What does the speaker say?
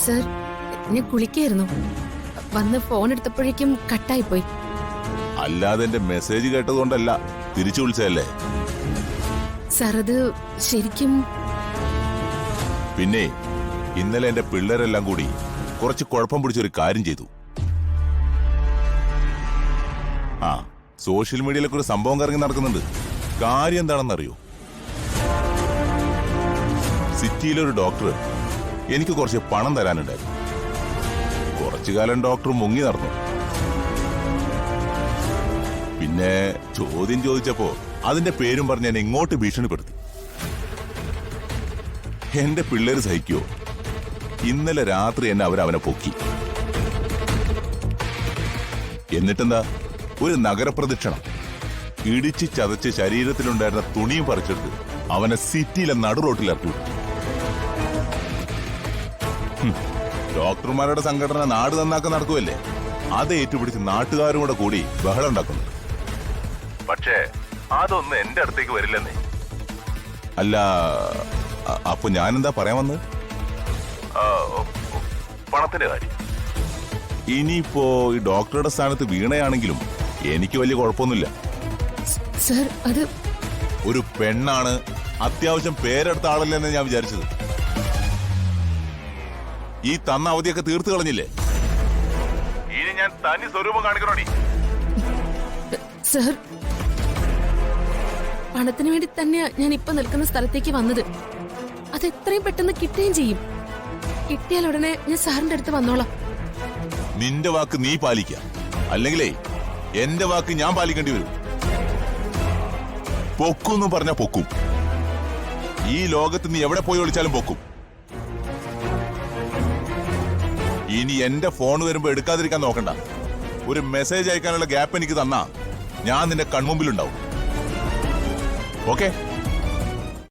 Sir, ഞാൻ കുളിക്കായിരുന്നു. വന്ന് phone എടുത്തപ്പോഴേക്കും കട്ടായിപ്പോയി. അല്ലാതെ എന്റെ മെസ്സേജ് കേട്ടതുകൊണ്ടല്ല തിരിച്ചു വിളിച്ചതല്ലേ? സർ, അത് ശരിക്കും പിന്നെ ഇന്നലെ എന്റെ പിള്ളേരെല്ലാം കൂടി കുറച്ച് കുഴപ്പം പിടിച്ചൊരു കാര്യം ചെയ്തു. ആ, സോഷ്യൽ മീഡിയയിലൊക്കെ ഒരു സംഭവം കറങ്ങി നടക്കുന്നുണ്ട്. കാര്യം എന്താണെന്നറിയോ? സിറ്റിയിലൊരു ഡോക്ടർ എനിക്ക് കുറച്ച് പണം തരാനുണ്ടായിരുന്നു. കുറച്ചു കാലം ഡോക്ടർ മുങ്ങി നടന്നു. പിന്നെ ചോദ്യം ചോദിച്ചപ്പോ അതിന്റെ പേരും പറഞ്ഞ് എന്നെ ഇങ്ങോട്ട് ഭീഷണിപ്പെടുത്തി. എന്റെ പിള്ളേര് സഹിക്കോ? ഇന്നലെ രാത്രി എന്നെ അവനെ പൊക്കി. എന്നിട്ടെന്താ, ഒരു നഗരപ്രദക്ഷിണം ഇടിച്ച് ചതച്ച് ശരീരത്തിലുണ്ടായിരുന്ന തുണിയും പറിച്ചെടുത്ത് അവനെ സിറ്റിയിലെ നടുറോട്ടിലിറക്കി. ഡോക്ടർമാരുടെ സംഘടന നാട് നന്നാക്കാൻ നടക്കുമല്ലേ, അത് ഏറ്റുപിടിച്ച് നാട്ടുകാരും കൂടെ കൂടി ബഹളം ഉണ്ടാക്കുന്നു. പക്ഷേ അതൊന്നും എന്റെ അടുത്തേക്ക് വരില്ലെന്നേ. അല്ല, അപ്പൊ ഞാനെന്താ പറയാൻ വന്നത്? പണത്തിന്റെ കാര്യം. ഇനിയിപ്പോ ഈ ഡോക്ടറുടെ സ്ഥാനത്ത് വീണയാണെങ്കിലും എനിക്ക് വലിയ കുഴപ്പമൊന്നുമില്ല. സർ, അത് ഒരു പെണ്ണാണ്, അത്യാവശ്യം പേരെടുത്ത ആളല്ലെന്ന് ഞാൻ വിചാരിച്ചത്. ഈ തന്ന അവധിയൊക്കെ തീർത്തു കളഞ്ഞില്ലേ? ഇനി ഞാൻ തനി സ്വരൂപം കാണിക്കണോടി. സർ, പണത്തിന് വേണ്ടി തന്നെയാ ഞാൻ ഇപ്പൊ നിൽക്കുന്ന സ്ഥലത്തേക്ക് വന്നത്. അത് എത്രയും പെട്ടെന്ന് കിട്ടുകയും ചെയ്യും. കിട്ടിയാൽ ഉടനെ ഞാൻ സാറിന്റെ അടുത്ത് വന്നോളാം. നിന്റെ വാക്ക് നീ പാലിക്കാം, അല്ലെങ്കിലേ എന്റെ വാക്ക് ഞാൻ പാലിക്കേണ്ടി വരും. പൊക്കുന്നും പറഞ്ഞ പൊക്കും. ഈ ലോകത്ത് നീ എവിടെ പോയി വിളിച്ചാലും പൊക്കും. ഇനി എന്റെ ഫോൺ വരുമ്പോ എടുക്കാതിരിക്കാൻ നോക്കണ്ട. ഒരു മെസ്സേജ് അയക്കാനുള്ള ഗ്യാപ്പ് എനിക്ക് തന്നാ ഞാൻ നിന്റെ കൺമുമ്പിലുണ്ടാവും. ഓക്കെ?